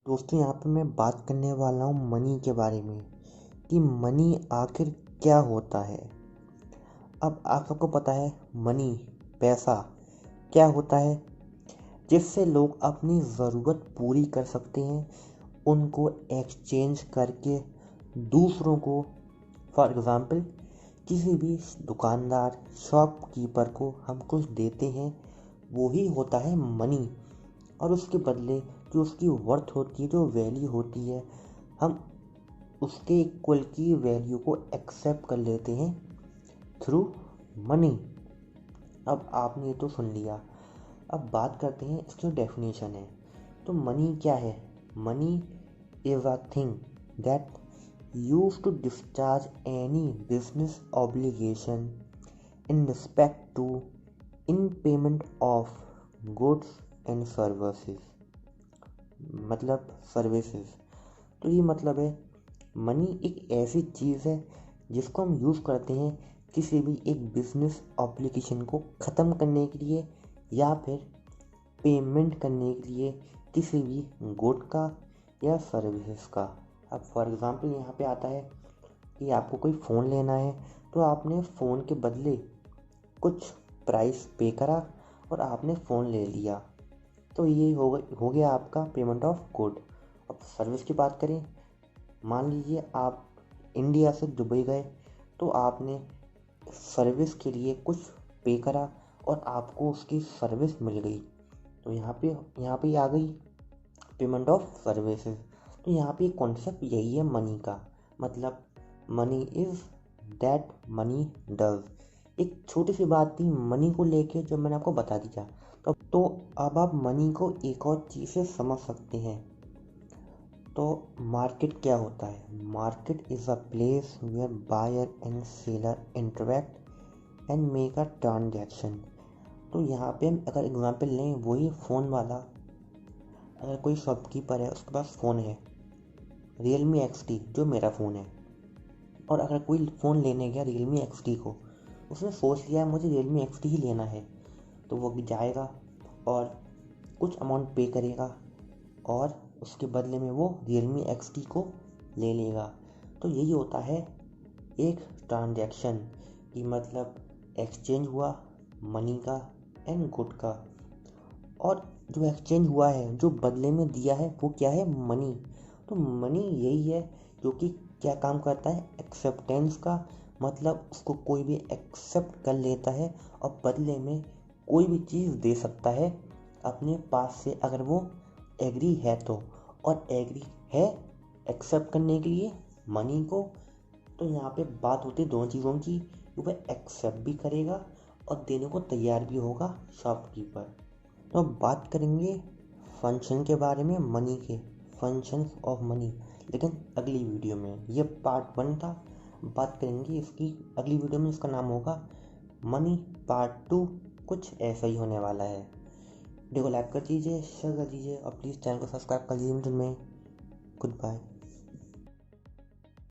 दोस्तों यहाँ पे मैं बात करने वाला हूँ मनी के बारे में कि मनी आखिर क्या होता है। अब आप सबको पता है मनी पैसा क्या होता है, जिससे लोग अपनी ज़रूरत पूरी कर सकते हैं, उनको एक्सचेंज करके दूसरों को। फॉर एग्ज़ाम्पल किसी भी दुकानदार शॉपकीपर को हम कुछ देते हैं, वो ही होता है मनी। और उसके बदले जो उसकी वर्थ होती है, जो वैल्यू होती है, हम उसके इक्वल की वैल्यू को एक्सेप्ट कर लेते हैं थ्रू मनी। अब आपने ये तो सुन लिया, अब बात करते हैं इसकी डेफिनेशन है। तो मनी क्या है? Money is a thing that use to discharge any business obligation in respect to in payment of goods and services, मतलब सर्विसेज। तो ये मतलब है मनी एक ऐसी चीज़ है जिसको हम यूज़ करते हैं किसी भी एक बिजनेस ऑब्लिगेशन को ख़त्म करने के लिए या फिर पेमेंट करने के लिए किसी भी गुड का या सर्विसेज का। अब फॉर एग्ज़ाम्पल यहाँ पे आता है कि आपको कोई फ़ोन लेना है, तो आपने फ़ोन के बदले कुछ प्राइस पे करा और आपने फ़ोन ले लिया, तो ये हो गया आपका पेमेंट ऑफ गुड। अब सर्विस की बात करें, मान लीजिए आप इंडिया से दुबई गए, तो आपने सर्विस के लिए कुछ पे करा और आपको उसकी सर्विस मिल गई, तो यहाँ पे आ गई पेमेंट ऑफ सर्विसेज। तो यहाँ पे कॉन्सेप्ट यही है मनी का, मतलब money is that money does. एक छोटी सी बात थी मनी को लेके जो मैंने आपको बता दिया। तो अब आप मनी को एक और चीज़ से समझ सकते हैं। तो मार्केट क्या होता है? Market is a place where buyer and seller interact and make a transaction. तो यहाँ पे हम अगर एग्जांपल लें, वही फ़ोन वाला, अगर कोई शॉपकीपर है, उसके पास फ़ोन है Realme XT जो मेरा फ़ोन है, और अगर कोई फ़ोन लेने गया Realme XT को, उसने सोच लिया मुझे Realme XT ही लेना है, तो वो भी जाएगा और कुछ अमाउंट पे करेगा और उसके बदले में वो Realme XT को ले लेगा। तो यही होता है एक ट्रांजैक्शन, कि मतलब एक्सचेंज हुआ मनी का एंड गुड का। और जो एक्सचेंज हुआ है, जो बदले में दिया है, वो क्या है? मनी। तो मनी यही है जो कि क्या काम करता है? एक्सेप्टेंस का, मतलब उसको कोई भी एक्सेप्ट कर लेता है और बदले में कोई भी चीज़ दे सकता है अपने पास से, अगर वो एग्री है तो। और एग्री है एक्सेप्ट करने के लिए मनी को, तो यहाँ पे बात होती है दोनों चीज़ों की, कि वह एक्सेप्ट भी करेगा और देने को तैयार भी होगा शॉपकीपर। तो अब बात करेंगे फंक्शन के बारे में, मनी के फंक्शंस ऑफ मनी, लेकिन अगली वीडियो में। ये पार्ट 1 था, बात करेंगे इसकी अगली वीडियो में। इसका नाम होगा मनी पार्ट 2, कुछ ऐसा ही होने वाला है। वीडियो को लाइक कर दीजिए, शेयर कर दीजिए और प्लीज़ चैनल को सब्सक्राइब कर लीजिए। में गुड बाय।